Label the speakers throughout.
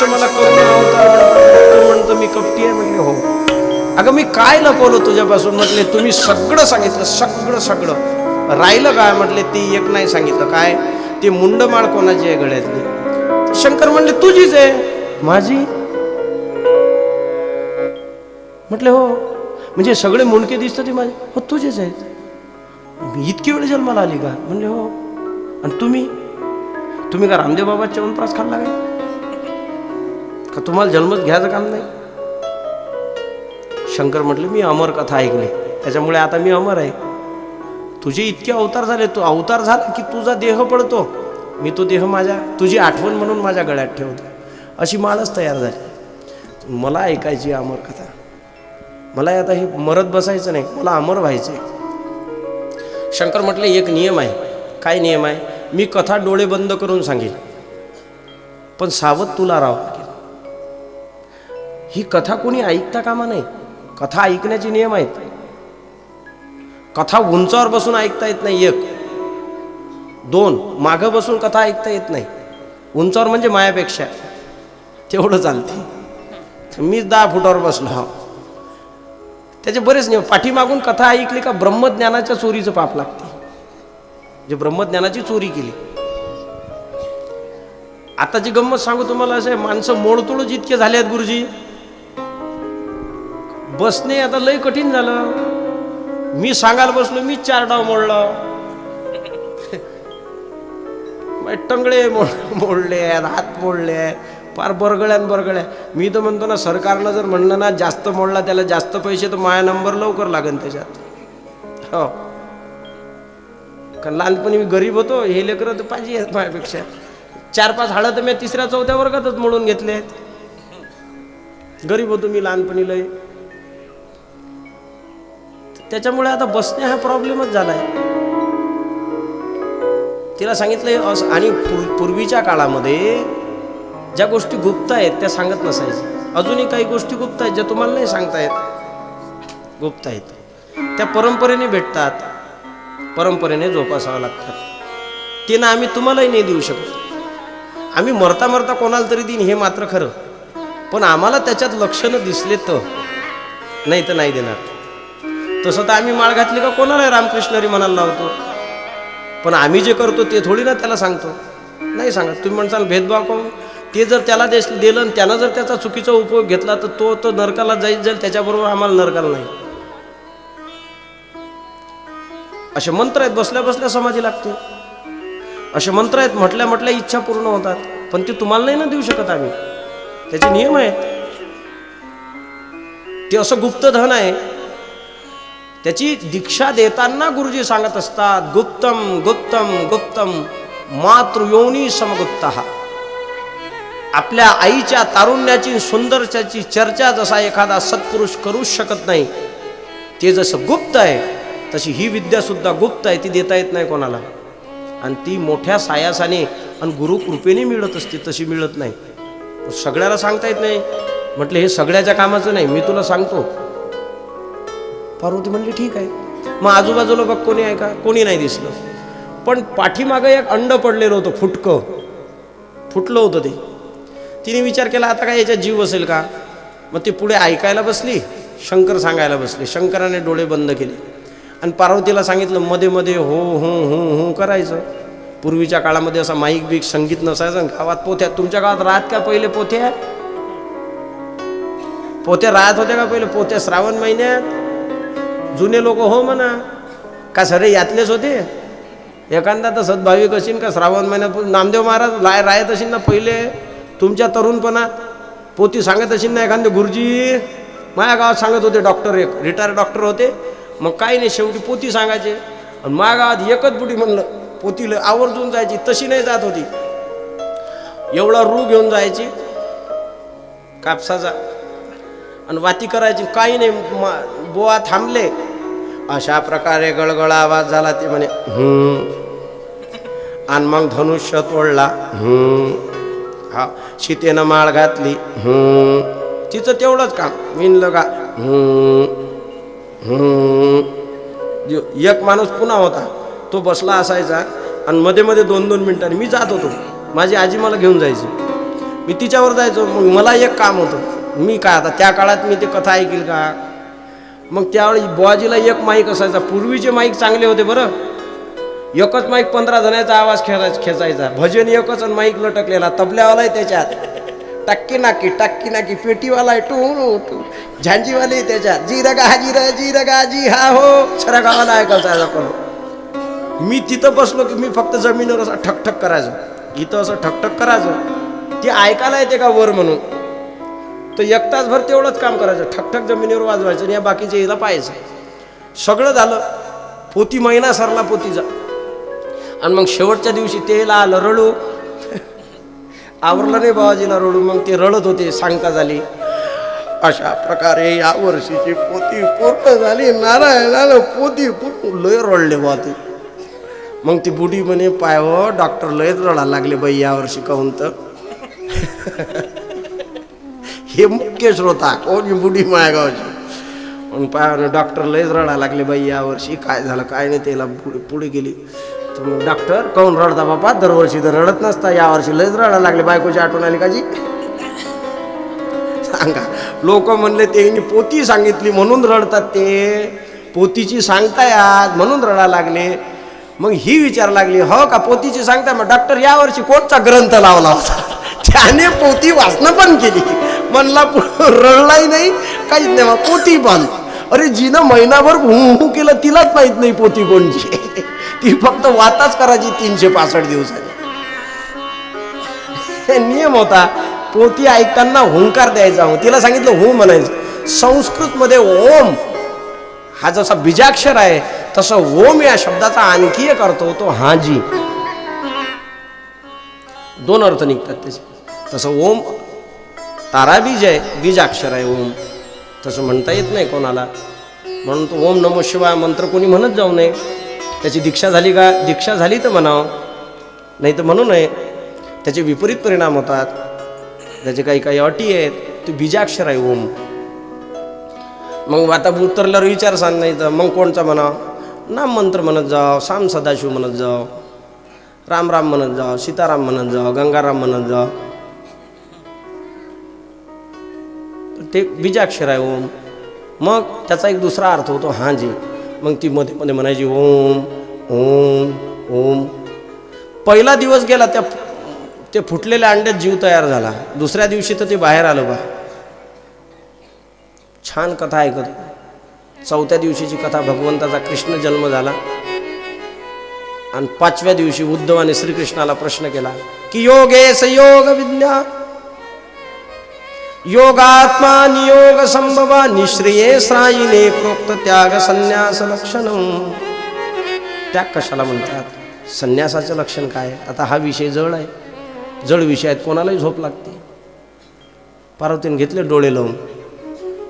Speaker 1: माणसं मला करून अवतार म्हणतो मी कपटी आहे. म्हटले हो. अगं मी काय लपवलं तुझ्यापासून? म्हटले तुम्ही सगळं सांगितलं, सगळं सगळं. राहिलं काय? म्हटले ती एक नाही सांगितलं. काय? ती मुंडमाळ कोणाची आहे गळ्यातली? शंकर म्हणले तुझीच आहे. माझी? म्हटले हो. म्हणजे सगळे मुंडके दिसतात ते माझे? हो तुझेच आहेत. इतकी वेळ जन्माला आली का? म्हणले हो. आणि तुम्ही का रामदेव बाबा च्यवनप्राश खाल्ला काय? का तुम्हाला जन्मच घ्यायचं काम नाही? शंकर म्हटले मी अमर कथा ऐकली, त्याच्यामुळे आता मी अमर आहे. तुझे इतके अवतार झाले, तू अवतार झाला की तुझा देह पडतो, मी तो देह माझ्या तुझी आठवण म्हणून माझ्या गळ्यात ठेवतो. अशी माळच तयार झाली. मला ऐकायची अमर कथा. मला आता हे मरत बसायचं नाही, मला अमर व्हायचं आहे. शंकर म्हटले एक नियम आहे. काय नियम आहे? मी कथा डोळे बंद करून सांगेल, पण सावध तुला राहावं लागेल. ही कथा कोणी ऐकता कामा नाही. कथा ऐकण्याचे नियम आहेत. कथा उंचावर बसून ऐकता येत नाही. 1 2 मागं बसून कथा ऐकता येत नाही. उंचावर म्हणजे मायापेक्षा तेवढं चालते. मीच 10 फुटावर बसलो. त्याचे बरेच नियम. पाठीमागून कथा ऐकली का ब्रह्मज्ञानाच्या चोरीचं पाप लागते. जे ब्रह्मज्ञानाची चोरी केली. आताची गंमत सांगू तुम्हाला. असे माणसं मोडतोड जितके झाले आहेत गुरुजी, बसणे आता लय कठीण झालं. मी सांगायला बसलो, मी 4 डाव मोडलं. टंगळे मोडले, हात मोडले, फार बरगळ्या. मी तर म्हणतो ना, सरकारनं जर म्हणलं ना जास्त मोडला त्याला जास्त पैसे, तर माझा नंबर लवकर लागेल त्याच्यात. हो, कारण लहानपणी मी गरीब होतो. हे लेकरं तर पाहिजे आहेत माझ्यापेक्षा. 4-5 हाडं तर मी 3ऱ्या-4थ्या वर्गातच मोडून घेतले आहेत. गरीब होतो मी लहानपणी लय. त्याच्यामुळे आता बसणे हा प्रॉब्लेमच झालाय. तिला सांगितलं. आणि पूर्वीच्या काळामध्ये ज्या गोष्टी गुप्त आहेत त्या सांगत नसायच्या. अजूनही काही गोष्टी गुप्त आहेत ज्या तुम्हाला नाही सांगता येत, गुप्त आहेत. त्या परंपरेने भेटतात, परंपरेने जोपासावं लागतात. ते ना आम्ही तुम्हालाही नाही देऊ शकत. आम्ही मरता मरता कोणाला तरी देईन हे मात्र खरं, पण आम्हाला त्याच्यात लक्षणं दिसले तर, नाही तर नाही देणार. तसं तर आम्ही माळ घातली का कोणाला रामकृष्णरी म्हणायला लावतो, पण आम्ही जे करतो ते थोडी ना त्याला सांगतो. नाही सांगत. तुम्ही म्हणसाल भेदभाव करून. ते जर त्याला दिलं आणि त्यानं जर त्याचा चुकीचा उपयोग घेतला तर तो नरकाला जाईल, त्याच्याबरोबर आम्हाला नरकाला नाही. असे मंत्र आहेत. बसल्या बसल्या समाधी लागते. असे मंत्र आहेत. म्हटल्या इच्छा पूर्ण होतात, पण ते तुम्हाला नाही ना देऊ शकत आम्ही. त्याचे नियम आहेत. ते असं गुप्त धन आहे. त्याची दीक्षा देताना गुरुजी सांगत असतात, गुप्तम गुप्तम गुप्तम मातृयोनी समगुप्तः. आपल्या आईच्या तारुण्याची सुंदरच्याची चर्चा जसा एखादा सत्पुरुष करूच शकत नाही, ते जसं गुप्त आहे तशी ही विद्या सुद्धा गुप्त आहे. ती देता येत नाही कोणाला. आणि ती मोठ्या सायासाने आणि गुरुकृपेने मिळत असते, तशी मिळत नाही. सगळ्याला सांगता येत नाही. म्हटलं हे सगळ्याच्या कामाचं नाही, मी तुला सांगतो. पार्वती म्हणली ठीक आहे. मग आजूबाजूला बघ कोणी आहे का? कोणी नाही दिसलं. पण पाठीमागं एक अंड पडलेलं होतं, फुटलं होतं ते. तिने विचार केला आता काय याच्यात जीव असेल का? मग ती पुढे ऐकायला बसली, शंकर सांगायला बसले. शंकराने डोळे बंद केले आणि पार्वतीला सांगितलं मध्ये मध्ये हो हो हो हो करायचं. पूर्वीच्या काळामध्ये असा माईक बीक संगीत नसायचं. गावात पोथ्या, तुमच्या गावात राहत का पहिले पोथ्या राहत होत्या का पहिले? पोथ्या श्रावण महिन्यात जुने लोक हो म्हणा का सरे यातलेच होते. एखादा तर सद्भाविक असेल का श्रावण महिन्यात नामदेव महाराज राहत असेल ना पहिले तुमच्या तरुणपणात, पोथी सांगत असेल ना एखादे गुरुजी. माझ्या गावात सांगत होते डॉक्टर, एक रिटायर डॉक्टर होते. मग काही नाही, शेवटी पोथी सांगायचे. आणि माझ्या गावात एकच बुटी म्हणलं पोथीला आवर्जून जायची. तशी नाही जात होती, एवढा रू घेऊन जायची कापसाचा आणि वाती करायची. काही नाही, बोवा थांबले, अशा प्रकारे गळगळा आवाज झाला. ते म्हणे आणि मग धनुष्य तोडला. हा, सीतेनं माळ घातली. तिचं तेवढंच काम. विणलं का? एक माणूस पुन्हा होता, तो बसला असायचा आणि मध्ये मध्ये 2-2 मिनिटांनी मी जात होतो. माझी आजी मला घेऊन जायची. मी तिच्यावर जायचो. मग मला एक काम होतं, मी काय आता त्या काळात मी ते कथा ऐकील का. मग त्यावेळी बुवाजीला एक माईक असायचा. पूर्वीचे माईक चांगले होते बरं. एकच माईक 15 जणांचा आवाज खेचायचा. भजन एकच आणि माईक लटकलेला. तबल्यावालाही त्याच्यात, टक्की नाकी पेटीवाला टू टू, झांजीवाले त्याच्यात, जी रगा जी हा हो, सरा गावाला ऐकायचा करून. मी तिथं बसलो की मी फक्त जमिनीवर असं ठकठक करायचो, इथं असं ठकठक करायचो. ती ऐकायला येते का वर म्हणून. तर 1 तासभर तेवढंच काम करायचं, ठकठक जमिनीवर वाजवायचं आणि या बाकीच्या हिला पाहायचं. सगळं झालं. पोती महिना सरला पोतीचा. आणि मग शेवटच्या दिवशी तेला आलं रडू. आवरलं नाही बाबाजीला रडू. मग ते रडत होते. सांगता झाली अशा प्रकारे या वर्षीची पोती पूर्ण झाली. नारायणाला पोती पूर्ण. लय रडले बा ते. मग ती बुडी म्हणे पाय हो डॉक्टर लयच रडायला लागले बाई यावर्षी. कहून तर हे मुख्य श्रोता कोण बुडी मायगावची. मग पाय डॉक्टर लयच रडायला लागले बाई यावर्षी. काय झालं काय नाही. त्याला पुढे गेली. तर मग डॉक्टर काहून रडता बाबा, दरवर्षी तर रडत नसता, यावर्षी लयच रडायला लागले. बायकोची आठवण आली का जी. सांगा. लोक म्हणले ते पोती सांगितली म्हणून रडतात. ते पोतीची सांगताय आज म्हणून रडायला लागले. मग ही विचार लागली हो का पोतीची सांगताय. मग डॉक्टर यावर्षी कोणता ग्रंथ लावला होता. त्याने पोती वाचणं पण केली. म्हणला रडलाही नाही काहीच नाही. मग पोती पण. अरे जिनं महिनाभर हू केलं तिलाच माहित नाही पोती कोणची. ती फक्त वाताच करायची 365 दिवसांनी. नियम होता. पोती ऐकताना हुंकार द्यायचा. तिला सांगितलं हू म्हणायचं. संस्कृतमध्ये ओम हा जसा बीजाक्षर आहे तसं ओम या शब्दाचा आणखी एक अर्थ होतो हाजी. 2 अर्थ निघतात त्याचे. तसं ओम ताराबीज आहे, बीजाक्षर आहे ओम. तसं म्हणता येत नाही कोणाला. म्हणून तो ओम नमो शिवाय मंत्र कोणी म्हणत जाऊ नये. त्याची दीक्षा झाली का, दीक्षा झाली तर म्हणावं, नाही तर म्हणू नये. त्याचे विपरीत परिणाम होतात. त्याचे काही अटी आहेत. ते बीजाक्षर आहे ओम. मग आता उतरल्यावर विचार सांग. नाही तर मग कोणचा म्हणावं. नाम मंत्र म्हणत जाव, साम सदाशिव म्हणत जाव, राम राम म्हणत जाव, सीताराम म्हणत जाव, गंगाराम म्हणत जाव. ते बीजाक्षर आहे ओम. मग त्याचा एक दुसरा अर्थ होतो हाजी. मग ती मध्ये मध्ये म्हणायची ओम ओम ओम. पहिला दिवस गेला ते फुटलेल्या अंड्यात जीव तयार झाला. दुसऱ्या दिवशी तर ते बाहेर आलं बा. छान कथा ऐकत. 4थ्या दिवशीची कथा भगवंताचा कृष्ण जन्म झाला. आणि 5व्या दिवशी उद्धवाने श्रीकृष्णाला प्रश्न केला की योगेश योग विद्या योगात्मा नियोग संभवा निश्रिये श्रायिने प्रोक्त त्याग संन्यास लक्षणम. त्याग कशाला म्हणतात, संन्यासाचं लक्षण काय. आता हा विषय जड आहे. जड विषय आहेत. कोणालाही झोप लागते. पार्वतीने घेतले डोळे लावून.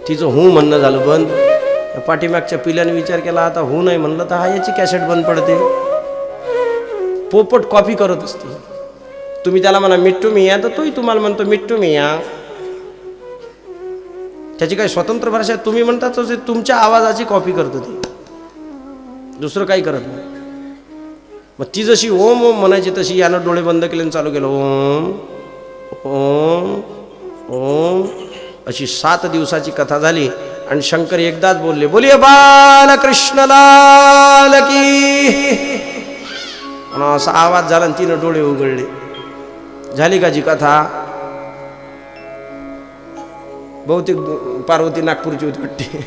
Speaker 1: तिचं हू म्हणणं झालं बंद. पाठीमागच्या पिल्याने विचार केला आता हू नाही म्हणलं तर हा याची कॅसेट बंद पडते. पोपट कॉपी करत असते. तुम्ही त्याला म्हणा मिट्टू मिया तर तोही तुम्हाला म्हणतो मिट्टू मिया. त्याची काही स्वतंत्र भाषा आहे. तुम्ही म्हणता तसे तुमच्या आवाजाची कॉपी करतो ती, दुसरं काही करत नाही. मग ती जशी ओम ओम म्हणायची तशी यानं डोळे बंद केले आणि चालू केलं ओम ओम ओम. अशी 7 दिवसाची कथा झाली. आणि शंकर एकदाच बोलले बोलिये बालकृष्ण लाल की. असा आवाज झाला आणि तिनं डोळे उघडले. झाली का जी कथा. बहुतेक पार्वती नागपूरची होती वाटते.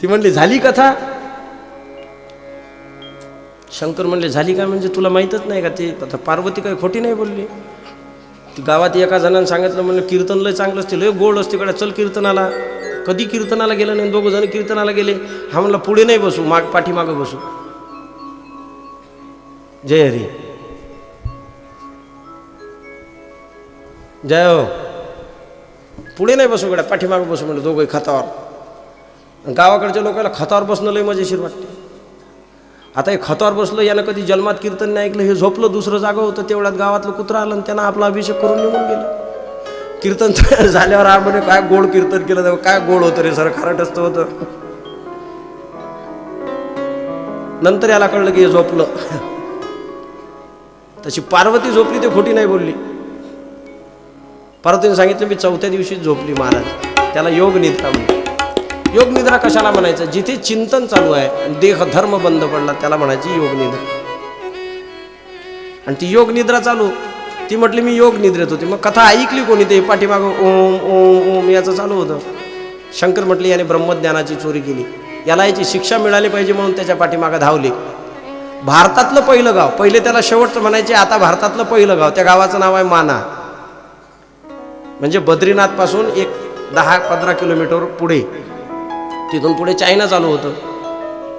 Speaker 1: ती म्हणली झाली कथा. शंकर म्हणले झाली का म्हणजे तुला माहीतच नाही का ते. आता पार्वती काही खोटी नाही बोलली. ती गावात एका जणांनी सांगितलं म्हणलं कीर्तन लय चांगलं असते, लय गोड असते कडे, चल कीर्तनाला. कधी कीर्तनाला गेलं नाही. 2 जण कीर्तनाला गेले. हा म्हणला पुढे नाही बसू, पाठीमागं बसू. जय हरी जय हो. पुढे नाही बसू गड्या, पाठीमागं बसू म्हणलं दोघंही खतावर. गावाकडच्या लोकांना खतावर बसणं लय मजेशीर वाटते. आता हे खतावर बसलं, यानं कधी जन्मात कीर्तन नाही ऐकलं. हे झोपलं, दुसरं जागं होतं. तेवढ्यात गावातलं कुत्रं आलं आणि त्यानं आपला अभिषेक करून निघून गेलं. कीर्तन झाल्यावर आपण काय गोड कीर्तन केलं तेव्हा काय गोड होतं रे सर, खारटच होतं. नंतर याला कळलं की हे झोपलं. तशी पार्वती झोपली ते खोटी नाही बोलली. पार्वतीने सांगितलं मी 4थ्या दिवशी झोपली महाराज. त्याला योग निद्रा म्हणतात. योग निद्रा कशाला म्हणायचं? जिथे चिंतन चालू आहे, देह धर्म बंद पडला, त्याला म्हणायची योग निद्रा. आणि ती योग निद्रा चालू, ती म्हटली मी योग निद्रेत होती. मग कथा ऐकली कोणी? ते पाठीमागं ओम ओम ओम याचं चालू होतं. शंकर म्हटले याने ब्रह्मज्ञानाची चोरी केली, याला याची शिक्षा मिळाली पाहिजे म्हणून त्याच्या पाठीमागं धावले. भारतातलं पहिलं गाव, पहिले त्याला शेवटचं म्हणायचे, आता भारतातलं पहिलं गाव, त्या गावाचं नाव आहे माना. म्हणजे बद्रीनाथपासून एक 10-15 किलोमीटर पुढे, तिथून पुढे चायना चालू होतं.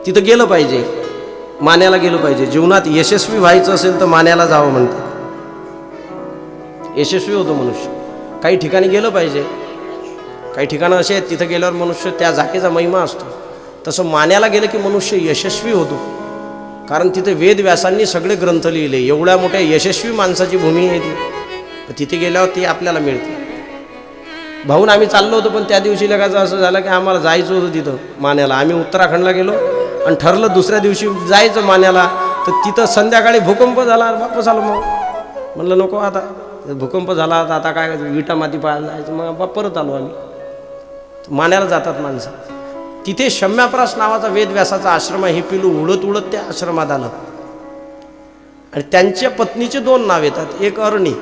Speaker 1: तिथं गेलं पाहिजे, मान्याला गेलं पाहिजे. जीवनात यशस्वी व्हायचं असेल तर मान्याला जावं म्हणतात. यशस्वी होतो मनुष्य. काही ठिकाणी गेलं पाहिजे. काही ठिकाणं असे आहेत तिथं गेल्यावर मनुष्य त्या जागेचा महिमा असतो. तसं मान्याला गेलं की मनुष्य यशस्वी होतो. कारण तिथे वेदव्यासांनी सगळे ग्रंथ लिहिले. एवढ्या मोठ्या यशस्वी माणसाची भूमी आहे ती. तिथे गेल्यावर ती आपल्याला मिळते. भाऊन आम्ही चाललो होतो, पण त्या दिवशी लगायचं असं झालं की आम्हाला जायचं होतं तिथं मान्याला. आम्ही उत्तराखंडला गेलो आणि ठरलं दुसऱ्या दिवशी जायचं मान्याला. तर तिथं संध्याकाळी भूकंप झाला. वापस आलो. मग म्हणलं नको, आता भूकंप झाला आता काय विटा माती पाहायला जायचं. मग परत आलो आम्ही. मान्याला जातात माणसं. तिथे शम्याप्रास नावाचा वेदव्यासाचा आश्रम आहे. हे पिलू उडत उडत त्या आश्रमात आलं. आणि त्यांच्या पत्नीचे 2 नाव येतात, एक अरणी.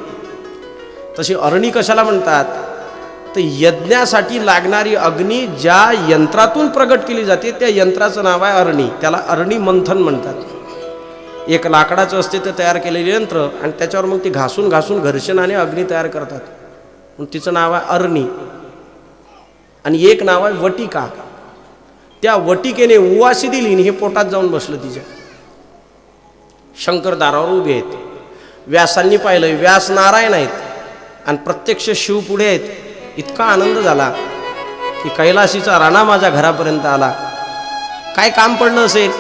Speaker 1: तशी अरणी कशाला म्हणतात? तर यज्ञासाठी लागणारी अग्नी ज्या यंत्रातून प्रगट केली जाते त्या यंत्राचं नाव आहे अरणी. त्याला अरणी मंथन म्हणतात. एक लाकडाचं असते ते तयार केलेले यंत्र, आणि त्याच्यावर मग ती घासून घासून घर्षणाने अग्नी तयार करतात. मग तिचं नाव आहे अरणी. आणि एक नाव आहे वटिका. त्या वटिकेने उवासी दिली आणि हे पोटात जाऊन बसलं तिच्या. शंकर दारावर उभे आहेत. व्यासांनी पाहिलं, व्यास नारायण आहेत आणि प्रत्यक्ष शिव पुढे आहेत. इतका आनंद झाला की कैलाशीचा राणा माझ्या घरापर्यंत आला. काय काम पडलं असेल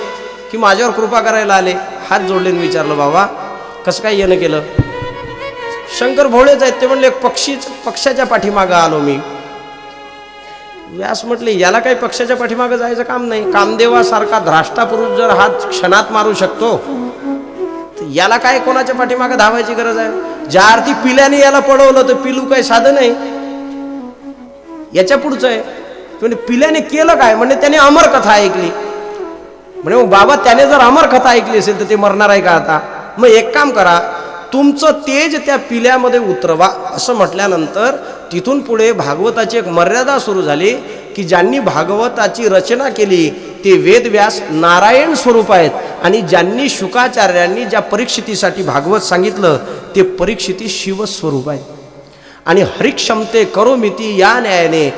Speaker 1: की माझ्यावर कृपा करायला आले. हात जोडलेन विचारलं, बाबा कसं काय येणं केलं? शंकर भोळेच आहेत. ते म्हणले पक्षाच्या पाठीमागं आलो मी. व्यास म्हटले याला काही पक्षाच्या पाठीमागं जायचं काम नाही. कामदेवासारखा धाष्टा पुरुष जर हात क्षणात मारू शकतो तर याला काय कोणाच्या पाठीमागं धावायची गरज आहे? ज्या अर्थी पिल्याने याला पळवलं तर पिलू काय साधन आहे? याच्या पुढचं आहे. म्हणजे पिल्याने केलं काय? म्हणजे त्याने अमर कथा ऐकली. म्हणे बाबा त्याने जर अमर कथा ऐकली असेल तर ते मरणार आहे का आता? मग एक काम करा, तुमचं तेज त्या पिल्यामध्ये उतरवा. असं म्हटल्यानंतर तिथून पुढे भागवताची एक मर्यादा सुरू झाली की ज्यांनी भागवताची रचना केली ते वेदव्यास नारायण स्वरूप आहेत. आणि ज्यांनी शुकाचार्यांनी ज्या परीक्षितीसाठी भागवत सांगितलं ते परीक्षिती शिवस्वरूप आहे. आणि हरिक्षमते करोमिती या न्यायाने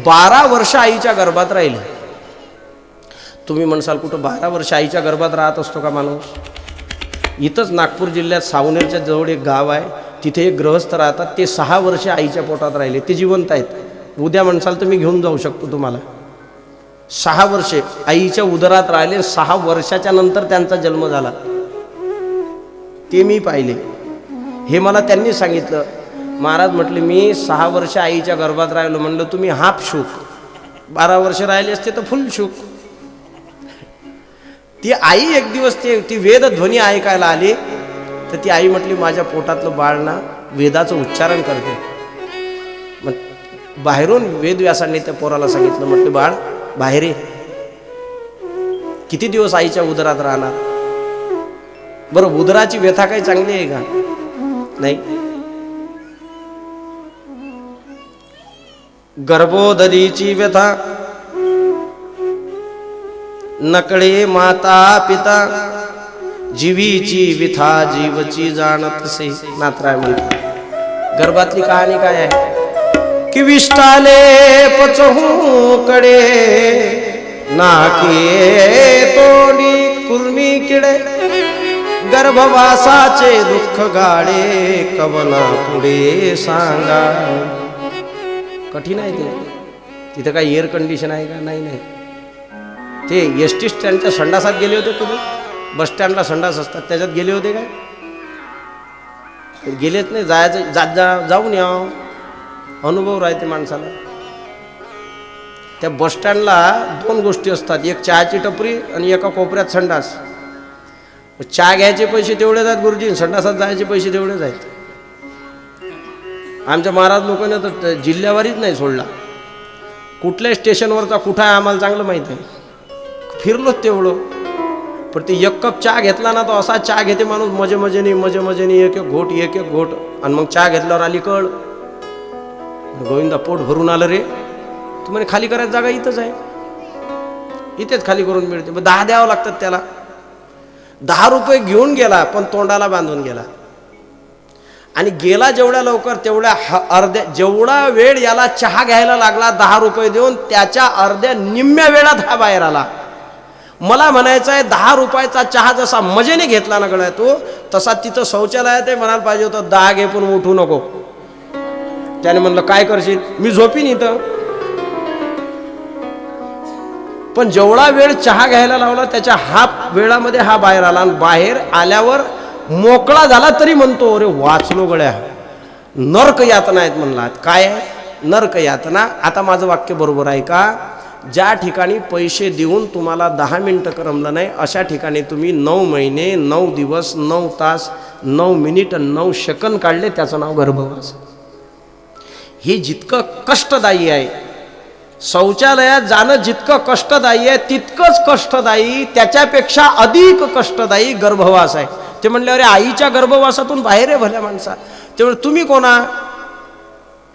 Speaker 1: 12 वर्ष आईच्या गर्भात राहिले. तुम्ही म्हणसाल कुठं 12 वर्ष आईच्या गर्भात राहत असतो का माणूस? इथंच नागपूर जिल्ह्यात सावनेरच्या जवळ एक गाव आहे, तिथे एक गृहस्थ राहतात. ते 6 वर्ष आईच्या पोटात राहिले. ते जिवंत आहेत. उद्या म्हणसाल तर मी घेऊन जाऊ शकतो तुम्हाला. 6 वर्षे आईच्या उदरात राहिले. 6 वर्षाच्या नंतर त्यांचा जन्म झाला. ते मी पाहिले. हे मला त्यांनी सांगितलं. महाराज म्हटले मी 6 वर्ष आईच्या गर्भात राहिलो. म्हणलं तुम्ही हाफ शुक, 12 वर्ष राहिले असते तर फुल शुक. ती आई एक दिवस ती वेदध्वनी ऐकायला आली. तर ती आई म्हटली माझ्या पोटातलं बाळ ना वेदाचं उच्चारण करते. मग बाहेरून वेदव्यासांनी त्या पोराला सांगितलं, म्हटलं बाळ बाहेर ये. किती दिवस आईच्या उदरात राहणार? बरं उदराची व्यथा काही चांगली आहे का? नाही. गर्भोदरीची व्यथा नकळे माता पिता जीवीची विथा जीवची जाणतसे. नाथराय म्हणतात गर्भातली कहाणी काय आहे की विष्टाले पचहू कडे नाके तोंडी कुर्मी किडे गर्भवासाचे दुःख गाडे कवना पुढे सांगा. कठीण आहे ते. तिथं काय एअर कंडिशन आहे का? नाही. ते एस टी स्टँडच्या संडासात गेले होते तुम्ही? बस स्टँडला संडास असतात त्याच्यात गेले होते काय? गेलेच नाही. जायचं जाऊन या, अनुभव राहते माणसाला. त्या बस स्टँडला 2 गोष्टी असतात, एक चहाची टपरी आणि एका कोपऱ्यात संडास. चहा घ्यायचे पैसे तेवढेच आहेत गुरुजी, संडासात जायचे पैसे तेवढेच आहेत. आमच्या महाराज लोकांना तर जिल्ह्यावारीच नाही सोडला. कुठल्या स्टेशनवरचा कुठं आहे आम्हाला चांगलं माहीत आहे, फिरलोच तेवढं. पण ते एक कप चहा घेतला ना, तो असा चहा घेते माणूस मजे मजेने एक एक घोट. आणि मग चहा घेतल्यावर आली कळ, गोविंदा पोट भरून आलं रे. तू म्हणे खाली करायची जागा इथंच आहे, इथेच खाली करून मिळते. मग 10 द्यावं लागतात त्याला. 10 रुपये घेऊन गेला, पण तोंडाला बांधून गेला. आणि गेला जेवढ्या लवकर तेवढ्या अर्ध्या, जेवढा वेळ याला चहा घ्यायला लागला 10 रुपये देऊन, त्याच्या अर्ध्या निम्म्या वेळात हा बाहेर आला. मला म्हणायचं आहे 10 रुपयाचा चहा जसा मजेने घेतला ना गळ्या तो, तसा तिथं शौचालयात ते म्हणायला पाहिजे होतं 10 घे पण उठू नको. त्याने म्हणलं काय करशील, मी झोपीन इथं. पण जेवढा वेळ चहा घ्यायला लावला त्याच्या वेळामध्ये हा बाहेर आला. आणि बाहेर आल्यावर मोकळा झाला तरी म्हणतो अरे वाचलो गळ्या, नरक यातना आहेत म्हणला. काय आहे नरक यातना? आता माझं वाक्य बरोबर आहे का? ज्या ठिकाणी पैसे देऊन तुम्हाला 10 मिनिटं करमलं नाही, अशा ठिकाणी तुम्ही 9 महिने 9 दिवस 9 तास 9 मिनिट 9 सेकंद काढले, त्याचं नाव गर्भवास. हे जितकं कष्टदायी आहे, शौचालयात जाणं जितकं कष्टदायी आहे तितकंच कष्टदायी, त्याच्यापेक्षा अधिक कष्टदायी गर्भवास आहे. ते म्हणले अरे आईच्या गर्भवासातून बाहेर आहे भल्या माणसा. तेवढं तुम्ही कोणा?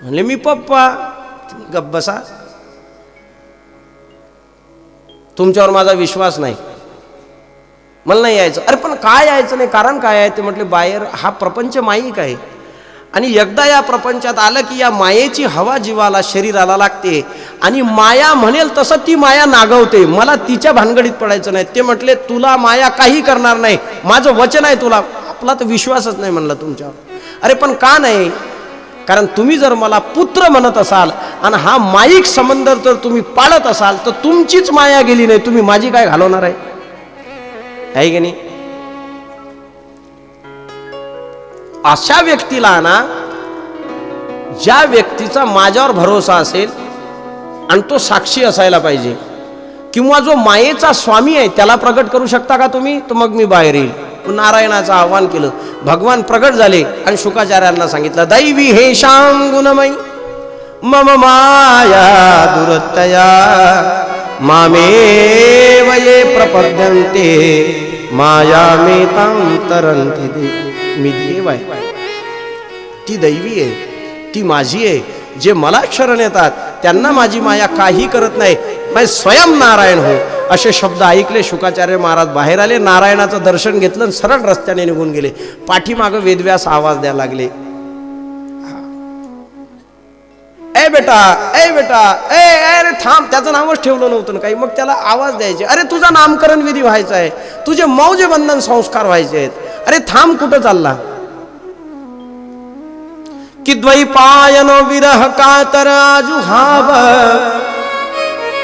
Speaker 1: म्हणले मी पप्पा. गप्प बसा, तुमच्यावर माझा विश्वास नाही, मला नाही यायचं. अरे पण काय यायचं नाही, कारण काय आहे? ते म्हटले बाहेर हा प्रपंच माईक आहे, आणि एकदा या प्रपंचात आलं की या मायेची हवा जीवाला शरीराला लागते, आणि माया म्हणेल तसं ती माया नागवते. मला तिच्या भानगडीत पडायचं नाही. ते म्हटले तुला माया काही करणार नाही, माझं वचन आहे तुला. आपला तर विश्वासच नाही म्हणला तुमच्यावर. अरे पण का नाही? कारण तुम्ही जर मला पुत्र म्हणत असाल आणि हा माईक संबंध जर तुम्ही पाळत असाल तर तुमचीच माया गेली नाही, तुम्ही माझी काय घालवणार आहे की नाही? अशा व्यक्तीला ना, ज्या व्यक्तीचा माझ्यावर भरोसा असेल आणि तो साक्षी असायला पाहिजे, किंवा जो मायेचा स्वामी आहे त्याला प्रगट करू शकता का तुम्ही? तर मग मी बाहेर येईल. नारायणाचं आव्हान केलं, भगवान प्रगट झाले आणि शुकाचार्यांना सांगितलं दैवी हे शाम गुणमयी मम माया दुरतया मामेव ये प्रपद्यन्ते माया मेतां तरन्ति ते. मी देव आहे, ती दैवी आहे, ती माझी आहे. जे मला शरण येतात त्यांना माझी माया काही करत नाही. मैं स्वयं नारायण हो. असे शब्द ऐकले शुकाचार्य महाराज बाहेर आले, नारायणाचं दर्शन घेतलं, सरळ रस्त्याने निघून गेले. पाठीमागं वेदव्यास आवाज द्यायला लागले, ए बेटा ए बेटा ए अरे थांब. त्याचं नावच ठेवलं नव्हतं ना काही, मग त्याला आवाज द्यायचे. अरे तुझा नामकरण विधी व्हायचा आहे, तुझे मौजे बंधन संस्कार व्हायचे आहेत. अरे थांब, कुठं चालला? कि द्वैपायनो विरह कातर आजुहाव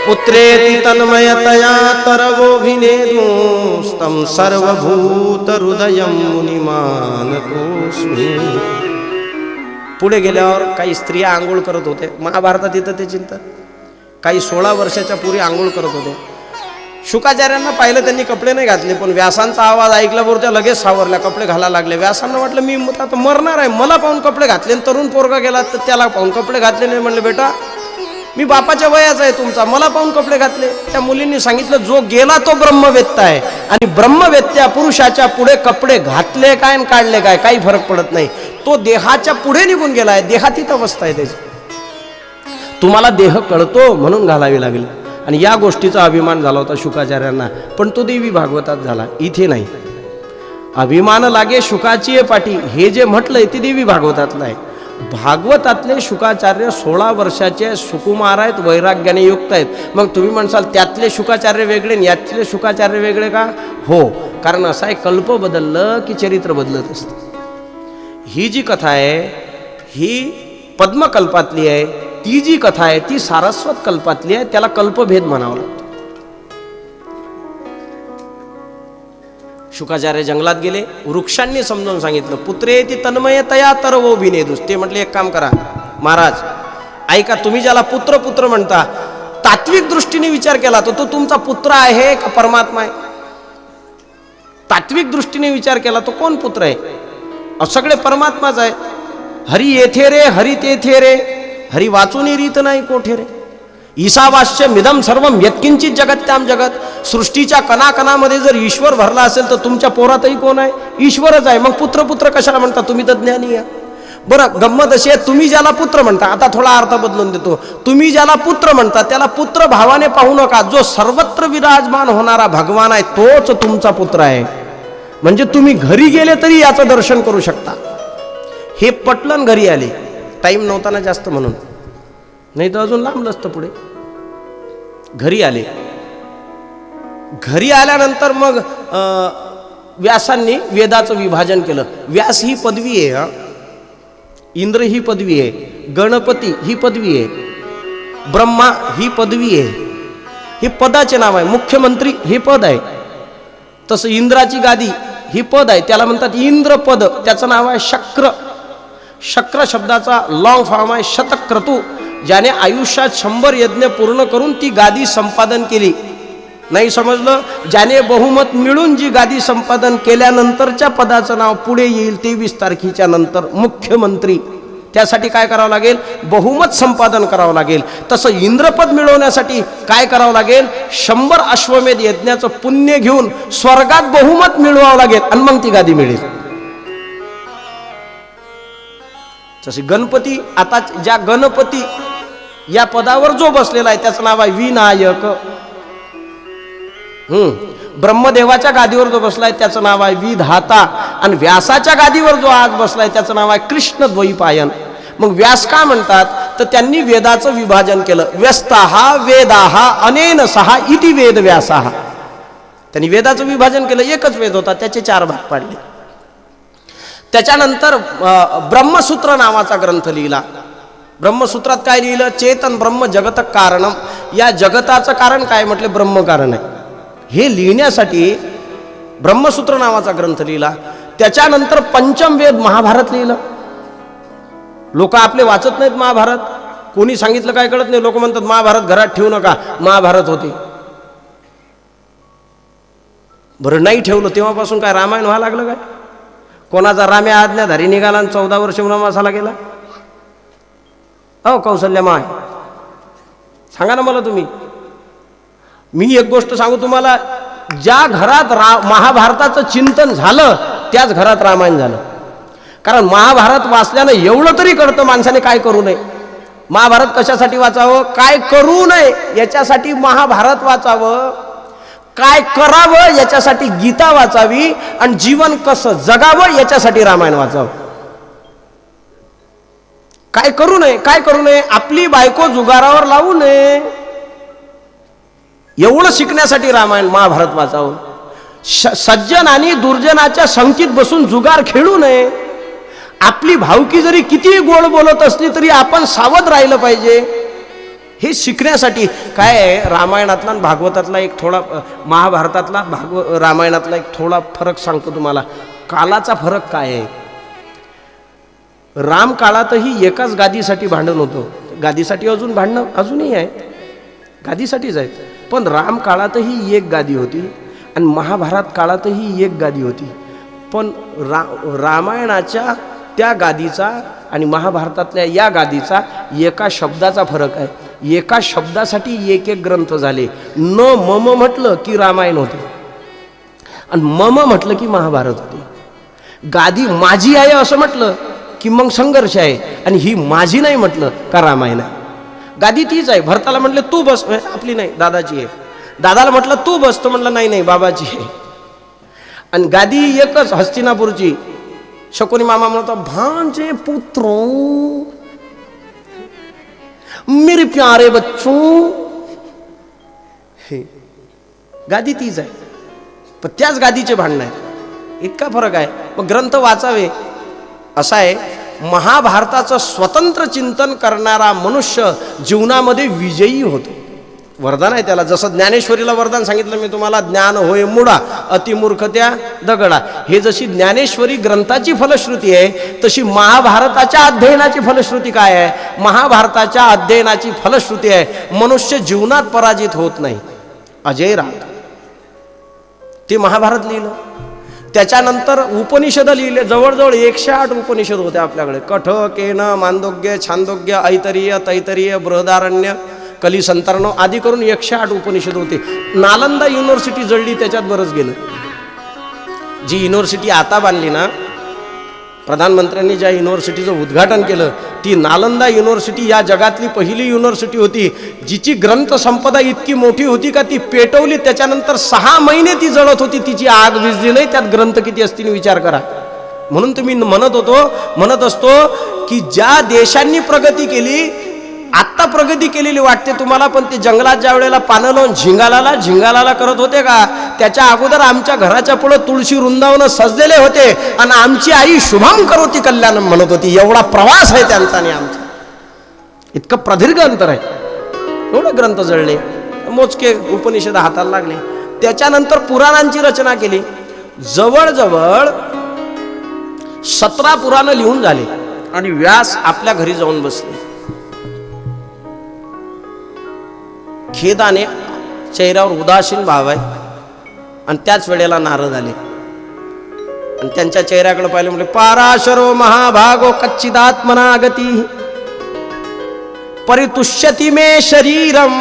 Speaker 1: पुत्रेति तन्मयतया तरवोभिनेदुस्तं सर्वभूत हृदयं मुनिमानतोस्मि. पुढे गेल्यावर काही स्त्रिया आंघोळ करत होते. महाभारतात येतं ते चिंतन. काही 16 वर्षाच्या पुरी आंघोळ करत होते. शुकाचार्यांना पाहिलं, त्यांनी कपडे नाही घातले, पण व्यासांचा आवाज ऐकल्याबरोबर त्या लगेच सावरल्या, कपडे घालायला लागले. व्यासांना वाटलं मी आता मरणार आहे, मला पाहून कपडे घातले. तरुण पोरगा गेला तर त्याला पाहून कपडे घातले नाही. म्हणले बेटा मी बापाच्या वयाचा आहे तुमचा, मला पाहून कपडे घातले. त्या मुलींनी सांगितलं जो गेला तो ब्रह्मवेत्ता आहे, आणि ब्रह्मवेत्त्या पुरुषाच्या पुढे कपडे घातले काय आणि काढले काय काही फरक पडत नाही. तो देहाच्या पुढे निघून गेलाय, देहातीत अवस्था आहे त्याची. तुम्हाला देह कळतो म्हणून घालावी लागली. आणि या गोष्टीचा अभिमान झाला होता शुकाचार्यांना, पण तो देवी भागवतात झाला, इथे नाही. अभिमान लागे शुकाची पाठी, हे जे म्हटलंय ते देवी भागवतातलं आहे. भागवतातले शुकाचार्य 16 वर्षाचे सुकुमार आहेत, वैराग्याने युक्त आहेत. मग तुम्ही म्हणसाल त्यातले शुकाचार्य वेगळे आणि यातले शुकाचार्य वेगळे का? हो, कारण असं आहे, कल्प बदललं की चरित्र बदलत असतं. ही जी कथा आहे ही पद्मकल्पातली आहे, ती जी कथा आहे ती सारस्वत कल्पातली आहे. त्याला कल्पभेद म्हणावं लागतं. शुकाचार्य जंगलात गेले, वृक्षांनी समजावून सांगितलं पुत्रेति तन्मयतया तरवोभिनेदुस. ते म्हटले एक काम करा महाराज, ऐका, तुम्ही ज्याला पुत्र पुत्र म्हणता, तात्विक दृष्टीने विचार केला तर तो तुमचा पुत्र आहे का परमात्मा आहे? तात्विक दृष्टीने विचार केला तो कोण पुत्र आहे? सगळे परमात्माच आहे. हरी येथे रे हरी तेथे रे, हरी वाचून रीत नाही कोठे रे. ईशावास्य मिदम सर्वम यत्किंचित जगत्याम जगत. सृष्टीच्या कणाकणामध्ये जर ईश्वर भरला असेल तर तुमच्या पोरातही कोण आहे? ईश्वरच आहे. मग पुत्र पुत्र कशाला म्हणता? तुम्ही तर ज्ञानी आहे. बरं, गंमत अशी आहे, तुम्ही ज्याला पुत्र म्हणता, आता थोडा अर्थ बदलून देतो, तुम्ही ज्याला पुत्र म्हणता त्याला पुत्र भावाने पाहू नका. जो सर्वत्र विराजमान होणारा भगवान आहे तोच तुमचा पुत्र आहे. म्हणजे तुम्ही घरी गेले तरी याचं दर्शन करू शकता. हे पटलन घरी आले, टाईम नव्हता ना जास्त म्हणून, नाही तर अजून लांबलं असतं पुढे. घरी आले, घरी आल्यानंतर मग व्यासांनी वेदाचं विभाजन केलं. व्यास ही पदवी आहे, इंद्र ही पदवी आहे, गणपती ही पदवी आहे, ब्रह्मा ही पदवी आहे, हे पदाचे नाव आहे. मुख्यमंत्री हे पद आहे. तसं इंद्राची गादी ही पद आहे, त्याला म्हणतात इंद्रपद. त्याचं नाव आहे शक्र. शक्र शब्दाचा लॉंग फॉर्म आहे शतक्रतू. ज्याने आयुष्यात 100 यज्ञ पूर्ण करून ती गादी संपादन केली. नाही समजलं? ज्याने बहुमत मिळून जी गादी संपादन केल्यानंतरच्या पदाचं नाव पुढे येईल 23 तारखेच्या नंतर मुख्यमंत्री. त्यासाठी काय करावं लागेल? बहुमत संपादन करावं लागेल. तसं इंद्रपद मिळवण्यासाठी काय करावं लागेल? 100 अश्वमेध यज्ञाचं पुण्य घेऊन स्वर्गात बहुमत मिळवावं लागेल आणि मग ती गादी मिळेल. जसे गणपती, आता ज्या गणपती या पदावर जो बसलेला आहे त्याचं नाव आहे विनायक. ब्रह्मदेवाच्या गादीवर जो बसलाय त्याचं नाव आहे विधाता. आणि व्यासाच्या गादीवर जो आज बसलाय त्याचं नाव आहे कृष्ण द्वैपायन. मग व्यास का म्हणतात? तर त्यांनी वेदाचं विभाजन केलं. व्यस्ताहा वेदाहा अनेन सहा इति वेद व्यासाहा. त्यांनी वेदाचं विभाजन केलं. एकच वेद होता, त्याचे 4 भाग पाडले. त्याच्यानंतर ब्रह्मसूत्र नावाचा ग्रंथ लिहिला. ब्रह्मसूत्रात काय लिहिलं? चेतन ब्रह्म जगत कारणम. या जगताचं कारण काय म्हटले? ब्रह्म कारण आहे. हे लिहिण्यासाठी ब्रह्मसूत्र नावाचा ग्रंथ लिहिला. त्याच्यानंतर पंचम वेद महाभारत लिहिलं. लोक आपले वाचत नाहीत महाभारत. कोणी सांगितलं काय कळत नाही. लोक म्हणतात महाभारत घरात ठेवू नका, महाभारत होते. बरं, नाही ठेवलं तेव्हापासून काय रामायण व्हायला लागलं काय? कोणाचा राम्या आज्ञाधारी निघाला आणि 14 वर्ष वनवासाला गेला? अहो कौशल्या माय, सांगा ना मला तुम्ही. मी एक गोष्ट सांगू तुम्हाला, ज्या घरात महाभारताचं चिंतन झालं त्याच घरात रामायण झालं. कारण महाभारत वाचल्यानं एवढं तरी कळतं माणसाने काय करू नये. महाभारत कशासाठी वाचावं, काय करू नये याच्यासाठी महाभारत वाचावं, काय करावं याच्यासाठी गीता वाचावी, आणि जीवन कसं जगावं याच्यासाठी रामायण वाचावं. काय करू नये, काय करू नये, आपली बायको जुगारावर लावू नये, एवढं शिकण्यासाठी रामायण महाभारत वाचावं. सज्जन आणि दुर्जनाच्या संगतीत बसून जुगार खेळू नये. आपली भावकी जरी किती गोड बोलत असली तरी आपण सावध राहिलं पाहिजे. हे शिकण्यासाठी काय आहे, रामायणातला आणि भागवतातला एक थोडा, महाभारतातला रामायणातला एक थोडा फरक सांगतो तुम्हाला. कालाचा फरक काय आहे. राम काळातही एकाच गादीसाठी भांडण होतं. गादीसाठी अजून भांडणं अजूनही आहे, गादीसाठीच आहेत. पण राम काळातही एक गादी होती आणि महाभारत काळातही एक गादी होती. पण रामायणाच्या त्या गादीचा आणि महाभारतातल्या या गादीचा एका शब्दाचा फरक आहे. एका शब्दासाठी एक एक ग्रंथ झाले. न मम म्हटलं की रामायण होते आणि मम म्हटलं की महाभारत होते. गादी माझी आहे असं म्हटलं की मग संघर्ष आहे, आणि ही माझी नाही म्हटलं का रामायण आहे. गादी तीच आहे. भरताला म्हटलं तू बस, आपली नाही दादाची आहे. दादाला म्हटलं तू बस, तो म्हटलं नाही नाही बाबाची आहे. आणि गादी एकच हस्तिनापूरची. शकुनी मामा म्हणतो भांजे पुत्र मेरे प्यारे बच्चों, गादी तीच आहे, पण त्याच गादीचे भांडण आहे. इतका फरक आहे. मग ग्रंथ वाचावे. असा आहे, महाभारताचं स्वतंत्र चिंतन करणारा मनुष्य जीवनामध्ये विजयी होतो. वरदान आहे त्याला. जसं ज्ञानेश्वरीला वरदान सांगितलं मी तुम्हाला, ज्ञान होय मुडा अतिमूर्खत्या दगडा. हे जशी ज्ञानेश्वरी ग्रंथाची फलश्रुती आहे तशी महाभारताच्या अध्ययनाची फलश्रुती काय आहे. महाभारताच्या अध्ययनाची फलश्रुती आहे मनुष्य जीवनात पराजित होत नाही, अजय राहतो. ते महाभारत लिहिलं. त्याच्यानंतर उपनिषद लिहिले, जवळजवळ 108 उपनिषद होते आपल्याकडे. कठ, केन, मांडोग्य, छांदोग्य, ऐतरीय, तैतरीय, बृहदारण्य, कलिसंतरण आदी करून 108 उपनिषद होते. नालंदा युनिव्हर्सिटी जळली, त्याच्यात बरंच गेलं. जी युनिव्हर्सिटी आता बांधली ना, प्रधानमंत्र्यांनी ज्या युनिव्हर्सिटीचं उद्घाटन केलं, ती नालंदा युनिव्हर्सिटी या जगातली पहिली युनिव्हर्सिटी होती जिची ग्रंथसंपदा इतकी मोठी होती का ती पेटवली, त्याच्यानंतर 6 महिने ती जळत होती, तिची आग विझली नाही. त्यात ग्रंथ किती असतील विचार करा. म्हणून तुम्ही म्हणत असतो की ज्या देशांनी प्रगती केली, आत्ता प्रगती केलेली वाटते तुम्हाला, पण ते जंगलात ज्या वेळेला पानं लावून झिंगालाला करत होते का, त्याच्या अगोदर आमच्या घराच्या पुढे तुळशी वृंदावन सजलेले होते आणि आमची आई शुभम करोती कल्याणम म्हणत होती. एवढा प्रवास आहे त्यांचा आणि आमचा, इतकं प्रदीर्घ अंतर आहे. एवढे ग्रंथ जळले, मोजके उपनिषद हाताला लागले. त्याच्यानंतर पुराणांची रचना केली. जवळजवळ 17 पुराणं लिहून झाले आणि व्यास आपल्या घरी जाऊन बसले. खेदाने चेहऱ्यावर उदासीन भाव आहे. आणि त्याच वेळेला नारद आले आणि त्यांच्या चेहऱ्याकडे पाहिले, म्हणजे पाराशरो महाभागो कच्चिदात्मना गती परितुष्यति मे शरीरम.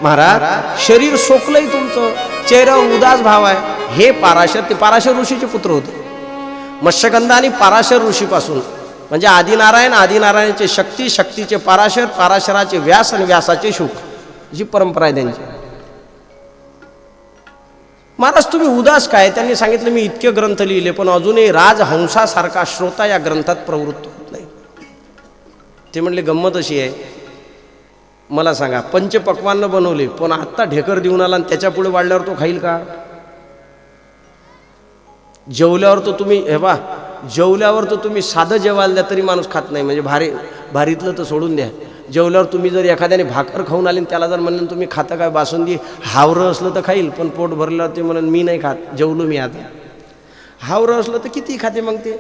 Speaker 1: महाराज, शरीर सोकलंय तुमचं, चेहऱ्यावर उदास भाव आहे. हे पाराशर, ते पाराशर ऋषीचे पुत्र होते. मत्स्यगंधा आणि पाराशर ऋषीपासून, म्हणजे आदिनारायणाचे शक्ती, शक्तीचे पाराशर, पाराशराचे व्यास आणि व्यासाचे शुक, जी परंपरा आहे त्यांची. महाराज तुम्ही उदास काय? त्यांनी सांगितलं मी इतके ग्रंथ लिहिले पण अजूनही राजहंसासारखा श्रोता या ग्रंथात प्रवृत्त होत नाही. ते म्हणले गंमत अशी आहे, मला सांगा, पंचपक्वान्न बनवले पण आत्ता ढेकर देऊन आला आणि त्याच्या पुढे वाढल्यावर तो खाईल का? जेवल्यावर तर तुम्ही साधं जेवायला द्या तरी माणूस खात नाही, म्हणजे भारीतलं तर सोडून द्या. जेवल्यावर तुम्ही जर एखाद्याने भाकर खाऊन आली त्याला जर म्हणलं तुम्ही खाता काय बासुंदी, हावरं असलं तर खाईल, पण पोट भरल्यावर ते म्हणून मी नाही खात, जेवलो मी आता. हावरं असलं तर किती खाते मग ते?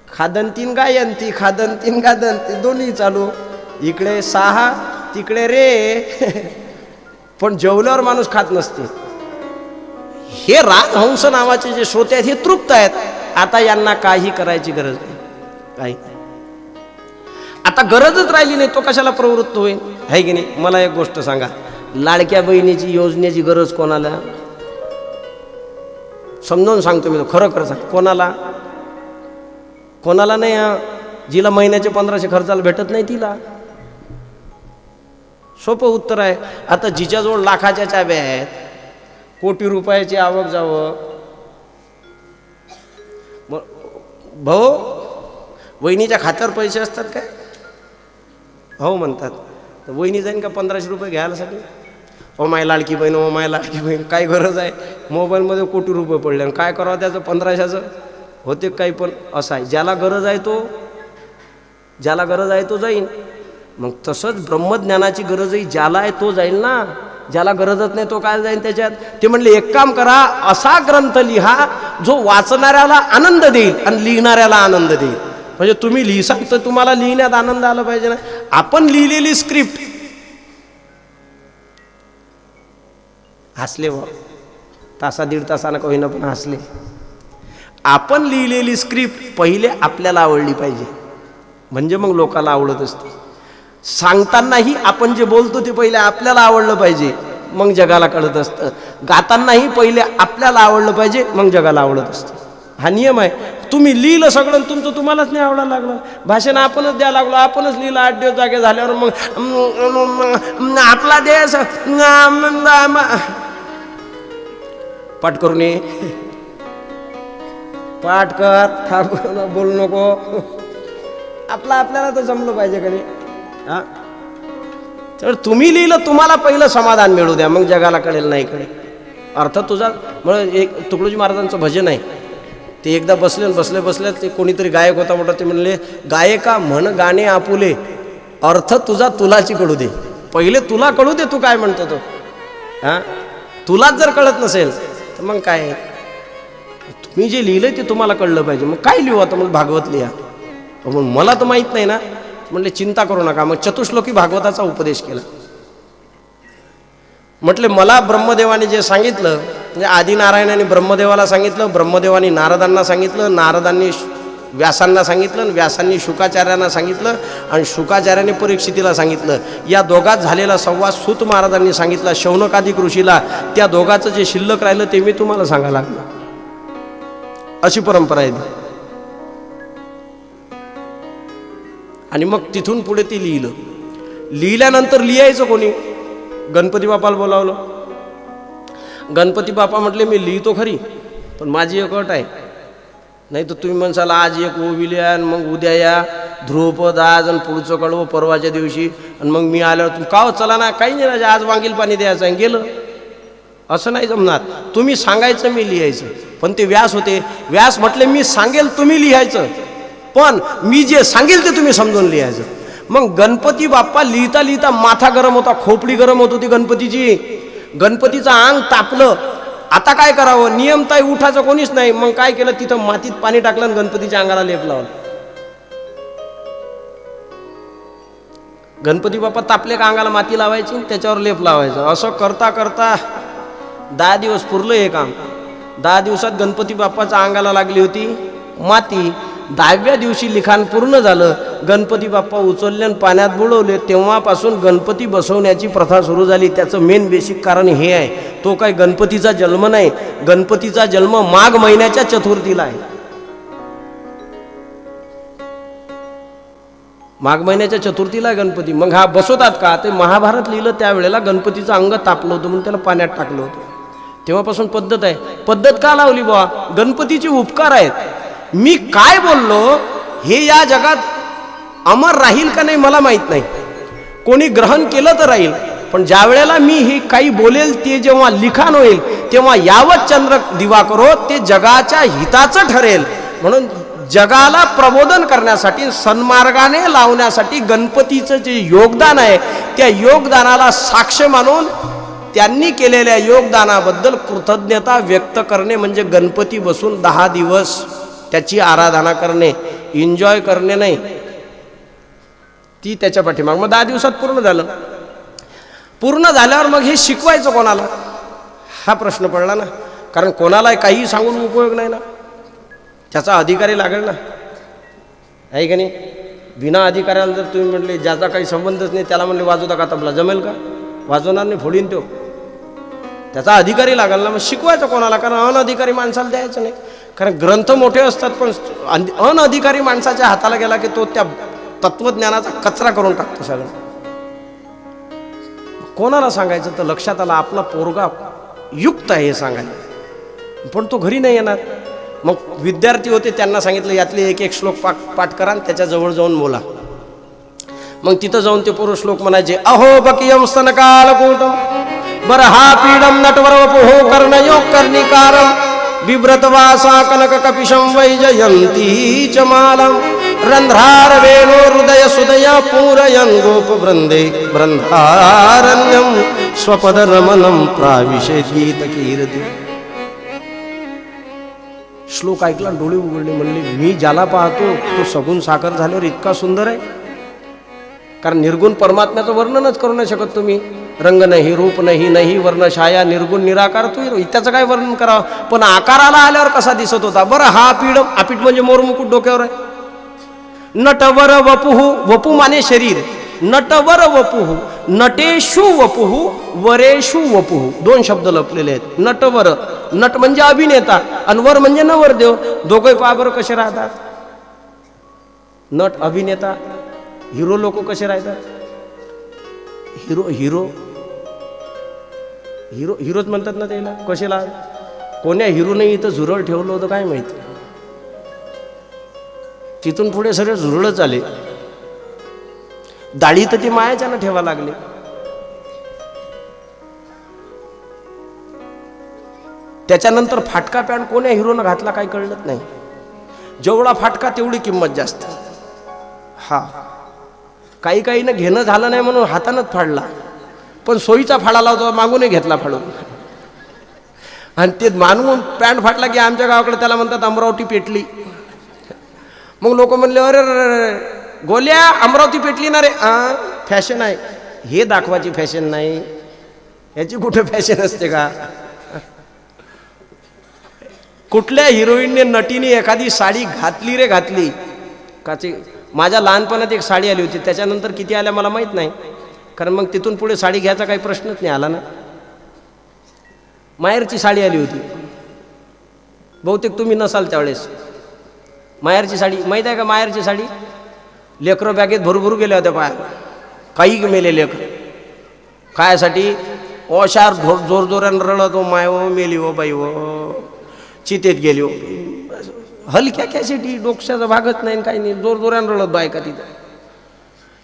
Speaker 1: खादंतीन गायंती, खादंतीन गादंती, दोन्ही चालू, इकडे 6 तिकडे रे. पण जेवल्यावर माणूस खात नसते. हे राजहंस नावाचे जे श्रोते आहेत हे तृप्त आहेत. आता यांना काही करायची गरज नाही, काही आता गरजच राहिली नाही, तो कशाला प्रवृत्त होईल, आहे की नाही? मला एक गोष्ट सांगा, लाडक्या बहिणीची योजनेची गरज कोणाला? समजावून सांगतो मी, खरं सांग, कोणाला नाही. जिला महिन्याचे 1500 खर्चाला भेटत नाही तिला. सोपं उत्तर आहे. आता जिच्याजवळ लाखाच्या चाब्या आहेत, कोटी रुपयाची आवक जावं, भाऊ वहिनीच्या खात्यावर पैसे असतात काय? हो म्हणतात. तर वहिनी जाईन का 1500 रुपये घ्यायलासाठी? ओ माय लाडकी बहीण, काय गरज आहे? मोबाईलमध्ये कोटी रुपये पडले आणि काय करावं त्याचं 1500चं? होते काही. पण असं आहे, ज्याला गरज आहे तो जाईन. मग तसंच ब्रह्मज्ञानाची गरजही ज्याला आहे तो जाईल ना, ज्याला गरजच नाही तो काय जाईल त्याच्यात? ते म्हणले एक काम करा, असा ग्रंथ लिहा जो वाचणाऱ्याला आनंद देईल आणि लिहिणाऱ्याला आनंद देईल. म्हणजे तुम्ही लिहिसाल तर तुम्हाला लिहिण्यात आनंद आला पाहिजे ना. आपण लिहिलेली स्क्रिप्ट, हसले व तासा-दीड तासानं का होईना पण हसले. आपण लिहिलेली स्क्रिप्ट पहिले आपल्याला आवडली पाहिजे, म्हणजे मग लोकांना आवडत असते. सांगतानाही आपण जे बोलतो ते पहिले आपल्याला आवडलं पाहिजे, मग जगाला कळत असतं. गातानाही पहिले आपल्याला आवडलं पाहिजे, मग जगाला आवडत असतं. हा नियम आहे. तुम्ही लिहिलं सगळं तुमचं तुम्हालाच नाही आवडायला लागलं, भाषण आपणच द्यायला लागलो, आपणच लिहिलं 8 दिवस जागे झाल्यावर मग आपला देश पाठ करून ये, पाठ कर, थांब, बोलू नको. आपल्याला तर जमलं पाहिजे का नाही? हा, तर तुम्ही लिहिलं, तुम्हाला पहिलं समाधान मिळू द्या, मग जगाला कळेल नाही कळेल. अर्थ तुझा. म्हणून एक तुकडोजी महाराजांचं भजन आहे, ते एकदा बसले ते कोणीतरी गायक होता मोठा, ते म्हणले गायका म्हण गाणे आपुले, अर्थ तुझा तुलाची कळू दे. पहिले तुला कळू दे तू काय म्हणतो तो. हां, तुलाच जर कळत नसेल तर मग काय? तुम्ही जे लिहिलंय ते तुम्हाला कळलं पाहिजे. मग काय लिहू आता? मग भागवत लिहा. मग मला तर माहीत नाही ना. म्हटले चिंता करू नका. मग चतुश्लोकी भागवताचा उपदेश केला. म्हटले मला ब्रह्मदेवाने जे सांगितलं म्हणजे आदिनारायणाने ब्रह्मदेवाला सांगितलं, ब्रह्मदेवानी नारदांना सांगितलं, नारदांनी व्यासांना सांगितलं, आणि व्यासांनी शुकाचार्यांना सांगितलं, आणि शुकाचार्याने परीक्षितीला सांगितलं. या दोघात झालेला संवाद सूत महाराजांनी सांगितला शौनकादिक ऋषीला. त्या दोघाचं जे शिल्लक राहिलं ते मी तुम्हाला सांगायला लागलो. अशी परंपरा आहे ती. आणि मग तिथून पुढे ते लिहिलं. लिहिल्यानंतर लिहायचं कोणी? गणपती बाप्पाला बोलावलं. गणपती बाप्पा म्हटले मी लिहितो खरी, पण माझी एक अट आहे. नाही तर तुम्ही म्हणसाल आज एक ओवी लिहा, आणि मग उद्या या ध्रुवपद आज, आणि पुढचं कळवं परवाच्या दिवशी, आणि मग मी आल्यावर तुम्ही का चला ना, काही नाही राजा, आज वांगील पाणी द्यायचं आहे, गेलं. असं नाही जमणार. तुम्ही सांगायचं, मी लिहायचं. पण ते व्यास होते. व्यास म्हटले मी सांगेल तुम्ही लिहायचं, पण मी जे सांगेल ते तुम्ही समजून लिहायचं. मग गणपती बाप्पा लिहिता लिहिता माथा गरम होता, खोपडी गरम होत होती गणपतीची. गणपतीचं अंग तापलं. आता काय करावं? नियमताई उठायचं कोणीच नाही. मग काय केलं? तिथं मातीत पाणी टाकलं आणि गणपतीच्या अंगाला लेप लावला. गणपती बाप्पा तापले का अंगाला माती लावायची, त्याच्यावर लेप लावायचं. असं करता करता 10 दिवस पुरलं हे काम. 10 दिवसात गणपती बाप्पाच्या अंगाला लागली होती माती. 10व्या दिवशी लिखाण पूर्ण झालं. गणपती बाप्पा उचलले आणि पाण्यात बुडवले. तेव्हापासून गणपती बसवण्याची प्रथा सुरू झाली. त्याचं मेन बेसिक कारण हे आहे. तो काय गणपतीचा जन्म नाही. गणपतीचा जन्म माघ महिन्याच्या चतुर्थीला आहे. माघ महिन्याच्या चतुर्थीला गणपती. मग हा बसवतात का? ते महाभारत लिहिलं त्यावेळेला गणपतीचं अंग तापलं होतं म्हणून त्याला पाण्यात टाकलं होतं. तेव्हापासून पद्धत आहे. पद्धत का लावली बुवा? गणपतीचे उपकार आहेत. मी काय बोललो हे या जगात अमर राहील का नाही मला माहीत नाही. कोणी ग्रहण केलं तर राहील, पण ज्या वेळेला मी हे काही बोलेल ते जेव्हा लिखाण होईल तेव्हा यावत चंद्र दिवा करो ते जगाच्या हिताचं ठरेल. म्हणून जगाला प्रबोधन करण्यासाठी, सन्मार्गाने लावण्यासाठी गणपतीचं जे योगदान आहे त्या योगदानाला साक्ष मानून त्यांनी केलेल्या योगदानाबद्दल कृतज्ञता व्यक्त करणे म्हणजे गणपती बसून 10 दिवस त्याची आराधना करणे, एन्जॉय करणे नाही. ती त्याच्या पाठीमाग. मग 10 दिवसात पूर्ण झालं. पूर्ण झाल्यावर मग हे शिकवायचं कोणाला? हा प्रश्न पडला ना. कारण कोणाला काही सांगून उपयोग नाही ना. त्याचा अधिकारी लागेल ना, आहे का नाही? बिना अधिकाऱ्याला जर तुम्ही म्हटले ज्याचा काही संबंधच नाही त्याला म्हणले वाजवता का तबला, जमेल का? वाजवणार नाही, फोडीन तो. त्याचा अधिकारी लागेल ना. मग शिकवायचं कोणाला? कारण अनधिकारी माणसाला द्यायचं नाही. कारण ग्रंथ मोठे असतात, पण अनधिकारी माणसाच्या हाताला गेला की तो त्या तत्वज्ञानाचा कचरा करून टाकतो सगळं. कोणाला सांगायचं? तर लक्षात आलं आपला पोरगा युक्त आहे हे सांगायला, पण तो घरी नाही येणार. मग विद्यार्थी होते, त्यांना सांगितलं यातले एक एक श्लोक पाठ करा आणि त्याच्याजवळ जाऊन बोला. मग तिथं जाऊन ते पूर्व श्लोक म्हणायचे. अहो बकियम स्तनकालकूटम बरहा पीडम नटवर वपुहो कर्णयोग कर्णिकारम बिभ्रतवासा कनक कपिशं वैजयंती च मालम रंध्रार वेणो हृदय सुदया पूरयन् गोप वृंदे वृंदारण्यम स्वपद रमणम प्राविशे गीत कीर्ती. श्लोक ऐकला, डोळे उघडले, म्हणले मी ज्याला पाहतो तो सगुण साकार झाल्यावर इतका सुंदर आहे. कारण निर्गुण परमात्म्याचं वर्णनच करू नाही शकत तुम्ही. रंग नाही, रूप नाही, नाही वर्ण छाया, निर्गुण निराकार, तू त्याचं काय वर्णन करावं? पण आकाराला आल्यावर कसा दिसत होता बरं. हा पीड, आपीड म्हणजे मोर मुकुट डोक्यावर आहे. नटवर वपुहू, वपू माने शरीर. नटवर वपुहू, नटेशु वपुहू, वरेशु वपुहू, 2 शब्द लपलेले आहेत. नटवर, नट म्हणजे अभिनेता, आणि वर म्हणजे नवरदेव. दोघे पहा बरं कसे राहतात. नट, अभिनेता, हिरो लोक कसे राहतात? हिरो हिरो हिरो हिरोच म्हणतात ना त्याला. कशाला? कोण्या हिरोने इथं झुरळ ठेवलं होतं काय माहिती. तिथून पुढे सगळे झुरळच आले. दाढी तर ती मायाच्यानं ठेवा लागले. त्याच्यानंतर फाटका पॅन्ट कोण्या हिरोनं घातला काही कळलंच नाही. जेवढा फाटका तेवढी किंमत जास्त. हा, काही काहीनं घेणं झालं नाही म्हणून हातानंच फाडला, पण सोयीचा फाडाला होता, मागूनही घेतला फाडून. आणि ते मानून पॅन्ट फाटला की आमच्या गावाकडे त्याला म्हणतात अमरावती पेटली. मग लोक म्हणले अरे गोल्या अमरावती पेटली ना रे. फॅशन आहे हे दाखवायची, फॅशन नाही. याची कुठे फॅशन असते का? कुठल्या हिरोईनने नटीने एखादी साडी घातली रे घातली काची. माझ्या लहानपणात एक साडी आली होती, त्याच्यानंतर किती आल्या मला माहीत नाही, कारण मग तिथून पुढे साडी घ्यायचा काही प्रश्नच नाही आला ना. माहेरची साडी आली होती, बहुतेक तुम्ही नसाल त्यावेळेस. माहेरची साडी माहीत आहे का? माहेरची साडी लेकरं बॅगेत भरभरू गेल्या होत्या पाया, काही मेले लेकर कायसाठी. ओशार जोर जोरानं रडत हो, माय हो मेली हो बाई हो, चितेत गेली हो. हलक्या कॅसेटी डोक्याचा भागत नाही काही नाही, जोर जोरानं रडत बायका तिथं.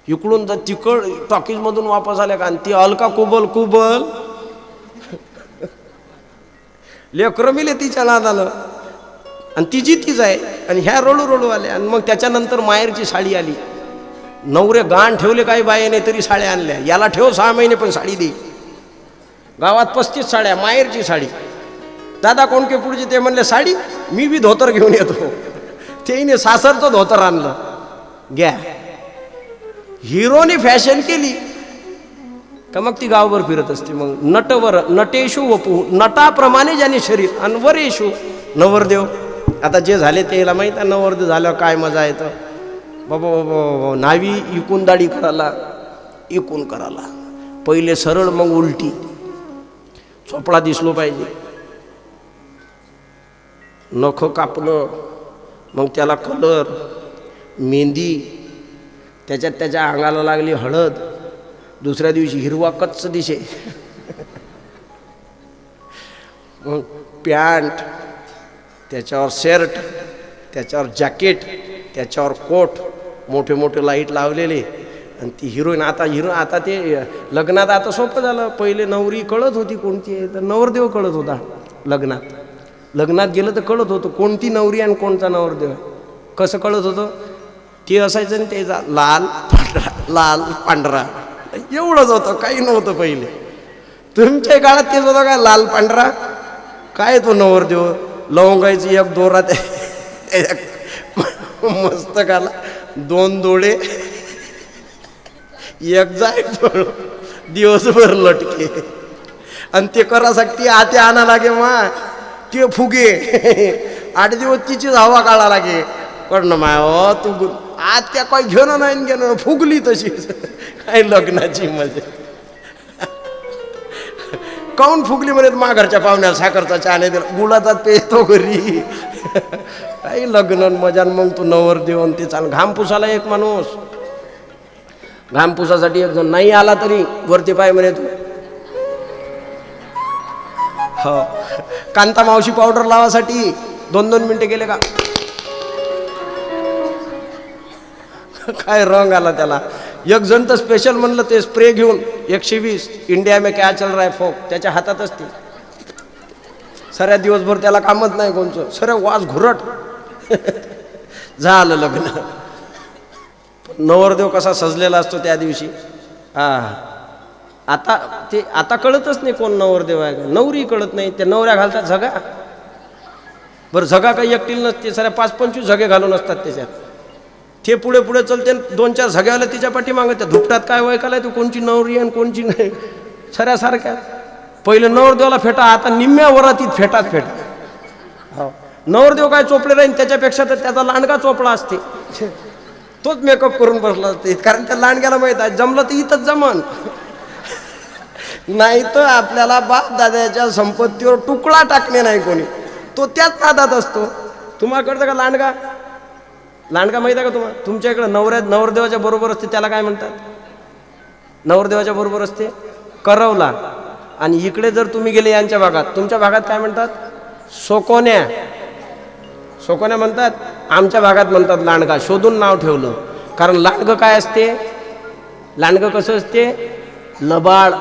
Speaker 1: इकडून जर तिकड टॉकीजमधून वापस आल्या का, आणि ती अलका कुबल कुबल लेकरं मिले तिच्या नादानं, आणि तिची तीच आहे, आणि ह्या रडू रडू आल्या. आणि मग त्याच्यानंतर माहेरची साडी आली. नवरे गाण ठेवले काही बायाने तरी साड्या आणल्या. याला ठेव 6 महिने पण साडी दे. गावात 35 साड्या, माहेरची साडी. दादा कोणके पुढचे ते म्हणले साडी, मी बी धोतर घेऊन येतो. तेने सासरचं धोतर आणलं. घ्या. हिरोने फॅशन केली का मग ती गावभर फिरत असते. मग नटवर नटेशू वपू, नटाप्रमाणे ज्याने शरीर, आणि वरेशू नवरदेव. आता जे झाले त्याला माहीत आहे, नवरदेव झाल्यावर काय मजा येतं. बाबा बाबा नावी इकून दाढी करायला, इकून करायला, पहिले सरळ मग उलटी, चोपडा दिसलो पाहिजे, नख कापलं, मग त्याला कलर, मेहंदी, त्याच्यात त्याच्या अंगाला लागली हळद, दुसऱ्या दिवशी हिरवा कच्च दिसे. मग पॅन्ट, त्याच्यावर शर्ट, त्याच्यावर जॅकेट, त्याच्यावर कोट, मोठे मोठे लाईट लावलेले. आणि ती हिरोईन आता ते लग्नात आता सोपं झालं. पहिले नवरी कळत होती कोणती आहे, तर नवरदेव कळत होता. लग्नात गेलं तर कळत होतं कोणती नवरी आणि कोणता नवरदेव. कसं कळत होतं? ते असायचं आणि ते लाल पांढरा एवढंच होतं, काही नव्हतं पहिले. तुमच्या काळात तेच होतं काय? लाल पांढरा काय तो नवरदेव, लवंगायची एक दोरा, मस्तकाला 2 डोळे, एक जायफळ, दिवसभर लटके. आणि ते करासाठी आते आणा लागे मा ते फुगे. 8 दिवस तिचीच हवा काढा लागे. कडनं माय हो तू आत्या काही घेणं नाही घेणं, फुगली तशीच. काय लग्नाची मजा. काऊन फुगली म्हणे, मा घरच्या पाहुण्याला साखरचा चहा नाही दिला, गुळाचा पेतो घरी. काही लग्न मजा. मग तू नवरदेव आणि ते चाल. घाम पुसाला एक माणूस, घाम पुसासाठी एक जण नाही आला तरी वरती पाय म्हणे तू. हो, कांता मावशी पावडर लावासाठी 2-2 मिनिटं गेले का, काय रंग आला त्याला. एक जण तर स्पेशल म्हणलं ते स्प्रे घेऊन 120 इंडिया में क्या चल रहा है फोक त्याच्या हातात असते. सऱ्या दिवसभर त्याला कामच नाही कोणचं, सऱ्या वास घुरट. झालं लग्न. नवरदेव कसा सजलेला असतो त्या दिवशी. आता कळतच नाही कोण नवरदेव आहे का. नवरी कळत नाही. त्या नवऱ्या घालतात झगा. बरं झगा काही एकटील नसते, साऱ्या 5-25 झगे घालून असतात त्याच्यात. ते पुढे पुढे चलते, 2-4 झग्याला तिच्या पाठी मागत. त्या धुपटात काय वयकाला तू कोणची नवरी आणि कोणची नाही, सऱ्यासारख्या. पहिले नवरदेवाला फेटा, आता निम्म्या वरातीत फेटा. हो, नवरदेव काय चोपडे राहील त्याच्यापेक्षा तर त्याचा लांडगा चोपडा असते. तोच मेकअप करून बसला असते, कारण त्या लांडग्याला माहीत आहे जमलं तर इथंच जमन, नाही तर आपल्याला बाप दादाच्या संपत्तीवर तुकडा टाकणे नाही कोणी. तो त्याच नादात असतो. तुम्हाला कळतं का लांडगा? लांडगा माहीत आहे का तुम्हाला? तुमच्या इकडं नवरदेवाच्या बरोबर असते त्याला काय म्हणतात? नवरदेवाच्या बरोबर असते करवला. आणि इकडे जर तुम्ही गेले यांच्या भागात, तुमच्या भागात काय म्हणतात? सोकोन्या. सोकोन्या म्हणतात. आमच्या भागात म्हणतात लांडगा. शोधून नाव ठेवलं, कारण लांडगं काय असते? लांडगं कसं असते? लबाड.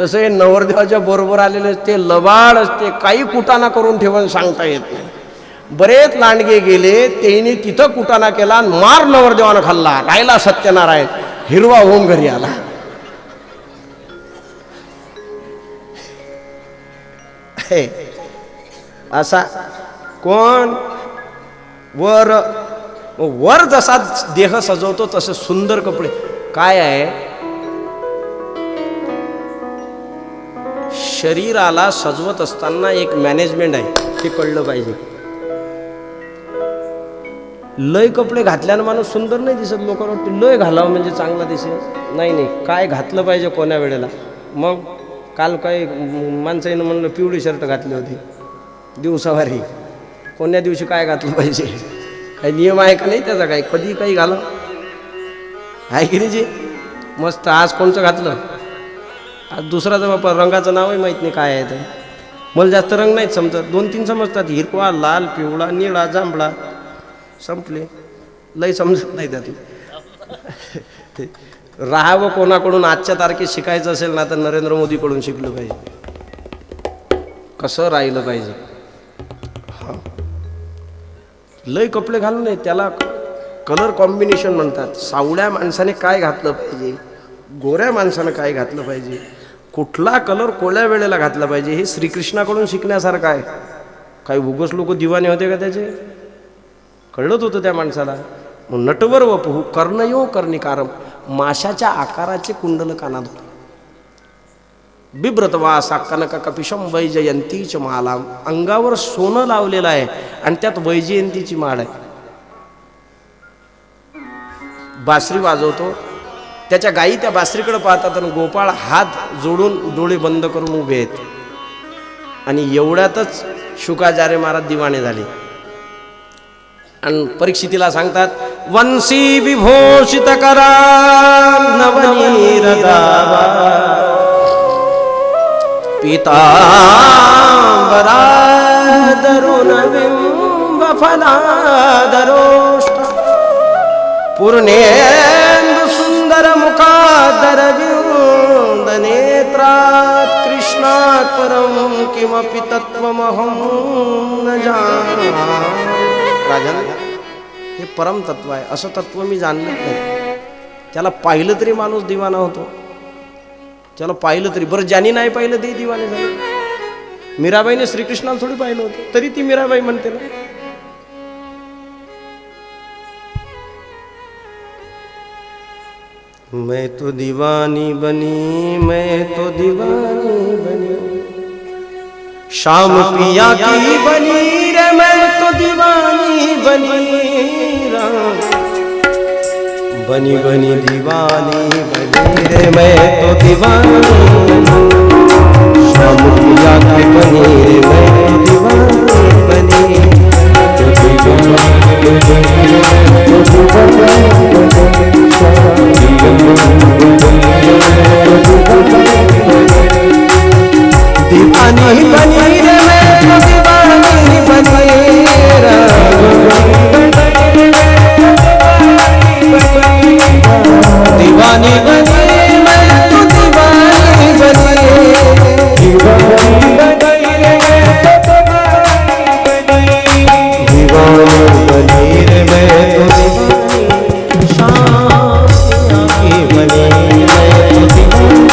Speaker 1: तसं हे नवरदेवाच्या बरोबर आलेले असते, लबाड असते. काही कुटाणा करून ठेवून सांगता येत नाही. बरेच लांडगे गेले, त्यांनी तिथं कुटाणा केला, मार नवरदेवानं खाल्ला. राहिला सत्यनारायण, हिरवा होऊन घरी आला. असा कोण वर जसा देह सजवतो तसे सुंदर कपडे. काय आहे, शरीराला सजवत असताना एक मॅनेजमेंट आहे. हे कळलं पाहिजे. लय कपडे घातल्यानं माणूस सुंदर नाही दिसत. लोकांना वाटतं लय घालावं म्हणजे चांगला दिसेल. नाही नाही, काय घातलं पाहिजे कोण्या वेळेला. मग काल काही माणसाईनं म्हणलं पिवळी शर्ट घातली होती दिवसावारी. कोण्या दिवशी काय घातलं पाहिजे, काही नियम आहे का नाही त्याचा? काही कधी काही घाला आहे की नाही जी. मस्त आज कोणचं घातलं, आज दुसराचं बापा रंगाचं नावही माहीत नाही काय आहे. तर मला जास्त रंग नाहीत समजत, 2-3 समजतात. हिरवा, लाल, पिवळा, निळा, जांभळा, संपले. लय समजत नाही त्यातलं. राहावं कोणाकडून आजच्या तारखेत शिकायचं असेल ना तर नरेंद्र मोदीकडून शिकलं पाहिजे कसं राहिलं पाहिजे. हां, लय कपडे घालू नये, त्याला कलर कॉम्बिनेशन म्हणतात. सावळ्या माणसाने काय घातलं पाहिजे, गोऱ्या माणसानं काय घातलं पाहिजे, कुठला कलर कोण्या वेळेला घातला पाहिजे, हे श्रीकृष्णाकडून शिकण्यासारखं आहे. काही उगस लोक दिवाने होते का त्याचे? कळत होतं त्या माणसाला. नटवर वपहू कर्णयो कर्णिकारम, माशाच्या आकाराचे कुंडल कानात होते. बिभ्रतवासा कनक कपिशम वैजयंतीच माला, अंगावर सोनं लावलेलं आहे आणि त्यात वैजयंतीची माळ आहे. बासरी वाजवतो, त्याच्या गायी त्या बासरीकडे पाहतात आणि गोपाळ हात जोडून डोळे बंद करून उभे आहेत. आणि एवढ्यातच शुकाचार्य महाराज दिवाणे झाले आणि परीक्षितीला सांगतात, वंशी विभूषित करा नवनीर दावा, पितांबरा दरुण बिंब फलादरोष्ट, पूर्णेंदु सुंदर मुखादर विंद नेत्रात्, कृष्णात् परम किमपि तत्त्वमहं न जानामि. राजन, हे परम तत्व आहे, असं तत्व मी जाणलं नाही. त्याला पाहिलं तरी माणूस दिवाना होतो. त्याला पाहिलं तरी. बरं, ज्यांनी नाही पाहिलं ते दिवाने झाले. मीराबाईने श्रीकृष्णाला थोडी पाहिलं होतं, तरी ती मीराबाई म्हणते ना. मैं तो दीवानी बनी, मैं तो दीवानी बनी, शाम पिया की बनी रे, मैं तो दीवानी बनी राम, बनी बनी दीवानी बनी रे, मैं तो दीवानी बनी, शाम पिया की बनी रे, मैं तो दीवानी बनी, दीवानी बनी रे, मैं तो दीवानी बनी दीवानी बनी, मैं तो दीवानी बनी, दीवानी बनी रे, मैं तो दीवानी, शाम की बनी, मैं तो दीवानी,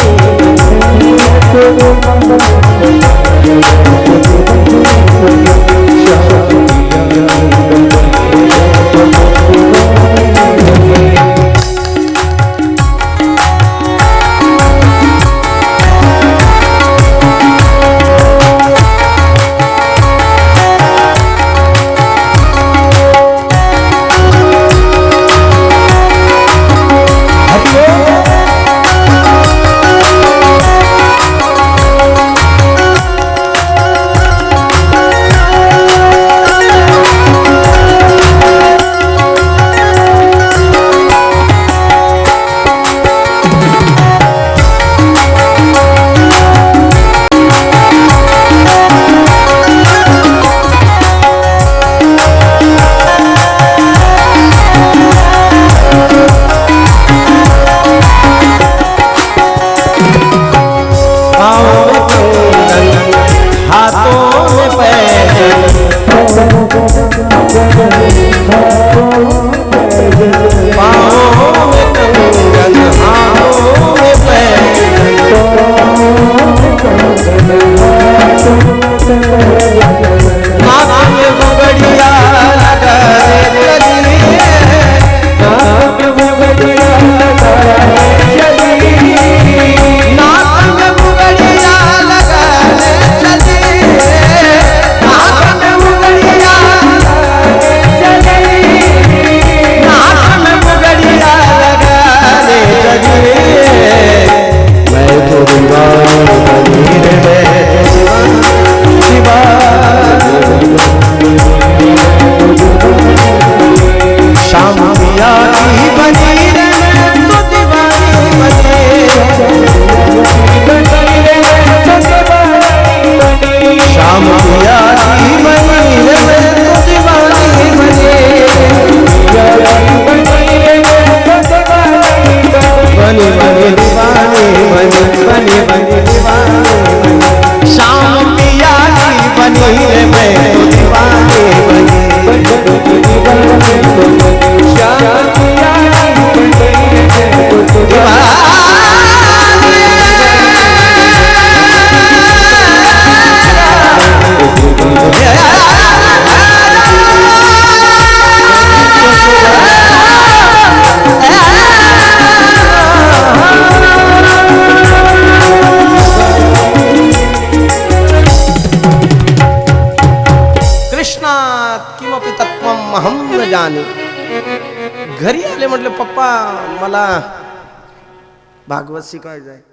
Speaker 1: जाने. घरी आले म्हटलं पप्पा मला भागवत शिकायचं आहे.